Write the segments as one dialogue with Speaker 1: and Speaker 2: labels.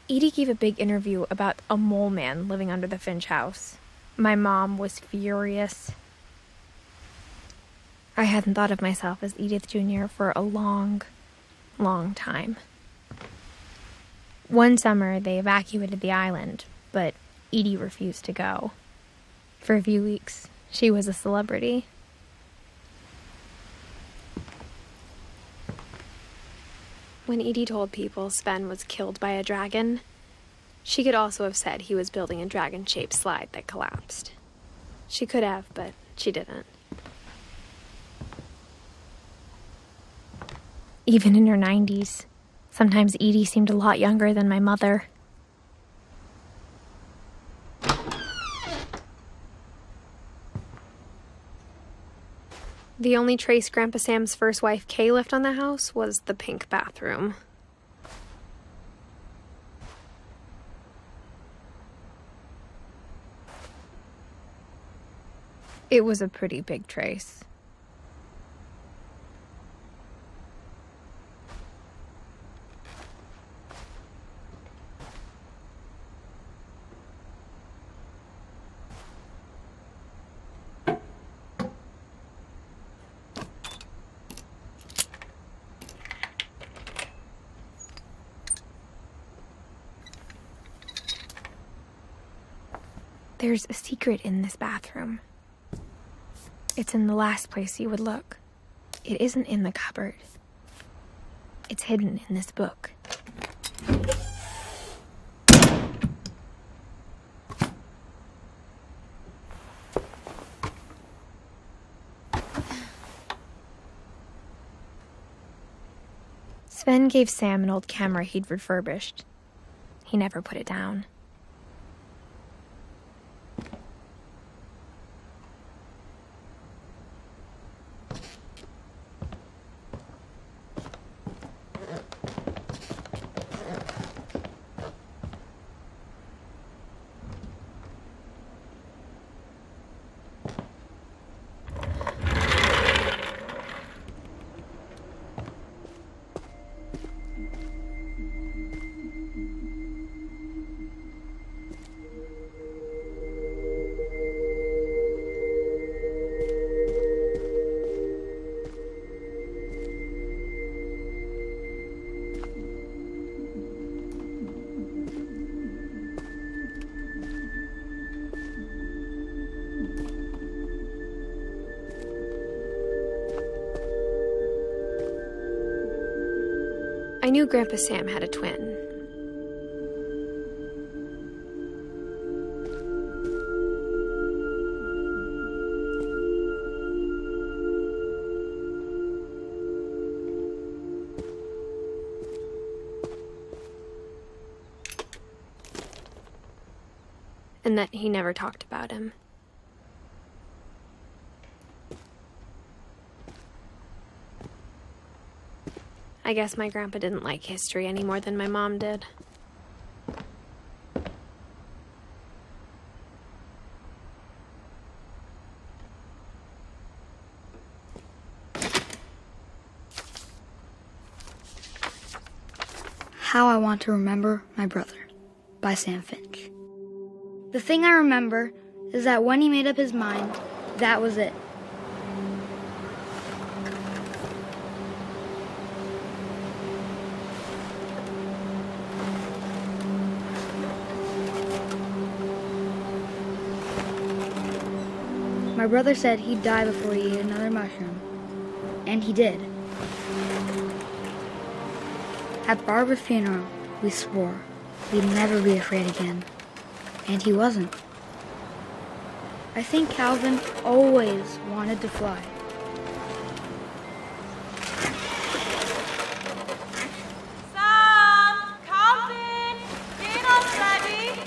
Speaker 1: Edie gave a big interview about a mole man living under the Finch house. My mom was furious. I hadn't thought of myself as Edith Jr. for a long, long time. One summer, they evacuated the island, but Edie refused to go. For a few weeks, she was a celebrity. When Edie told people Sven was killed by a dragon, she could also have said he was building a dragon-shaped slide that collapsed. She could have, but she didn't. Even in her 90s, sometimes Edie seemed a lot younger than my mother. The only trace Grandpa Sam's first wife, Kay, left on the house was the pink bathroom. It was a pretty big trace. There's a secret in this bathroom. It's in the last place you would look. It isn't in the cupboard. It's hidden in this book. Sven gave Sam an old camera he'd refurbished. He never put it down. I knew Grandpa Sam had a twin. And that he never talked about him. I guess my grandpa didn't like history any more than my mom did.
Speaker 2: How I Want to Remember My Brother by Sam Finch. The thing I remember is that when he made up his mind, that was it. My brother said he'd die before he ate another mushroom. And he did. At Barbara's funeral, we swore we'd never be afraid again. And he wasn't. I think Calvin always wanted to fly.
Speaker 3: Sam! Calvin! Dinner's ready!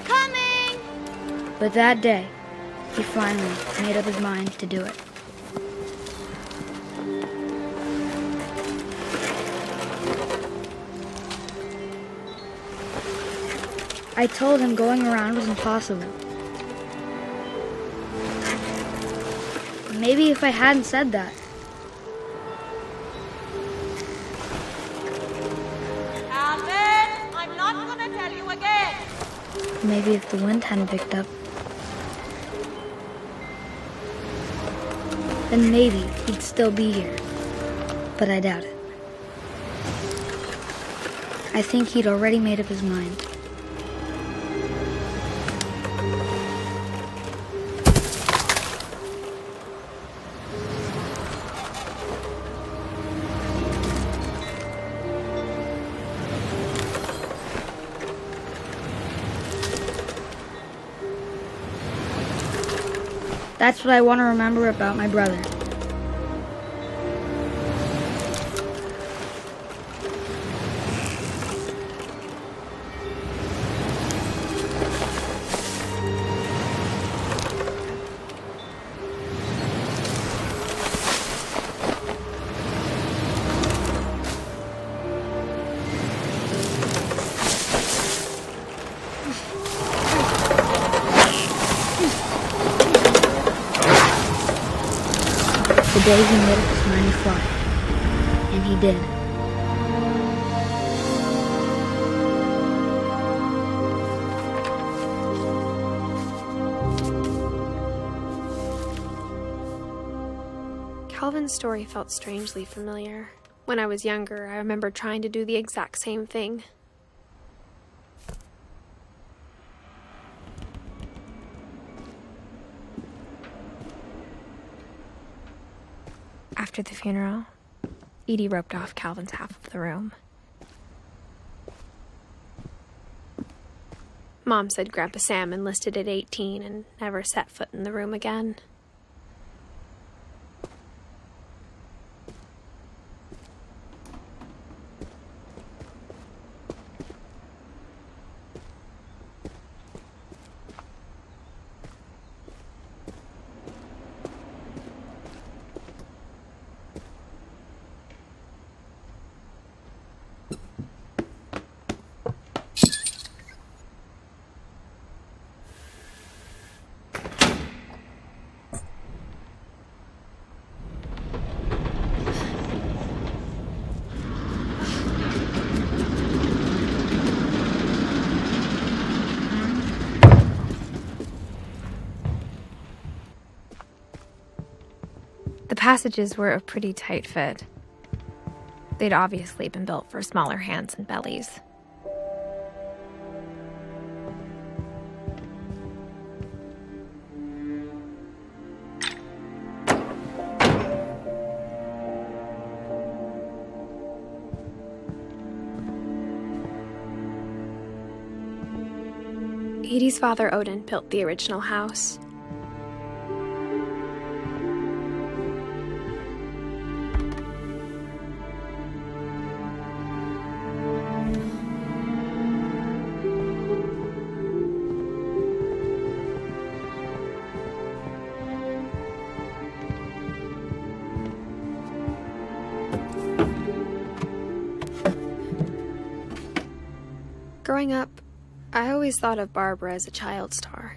Speaker 3: Coming!
Speaker 2: But that day, he finally made up his mind to do it. I told him going around was impossible. Maybe if I hadn't said that.
Speaker 3: Calvin, I'm not gonna tell
Speaker 2: Maybe if the wind hadn't picked up, then maybe he'd still be here. But I doubt it. I think he'd already made up his mind. That's what I want to remember about my brother. The day he made up his mind to fly. And he did.
Speaker 1: Calvin's story felt strangely familiar. When I was younger, I remember trying to do the exact same thing. After the funeral, Edie roped off Calvin's half of the room. Mom said Grandpa Sam enlisted at 18 and never set foot in the room again. The passages were a pretty tight fit. They'd obviously been built for smaller hands and bellies. Edie's father, Odin, built the original house. Growing up, I always thought of Barbara as a child star.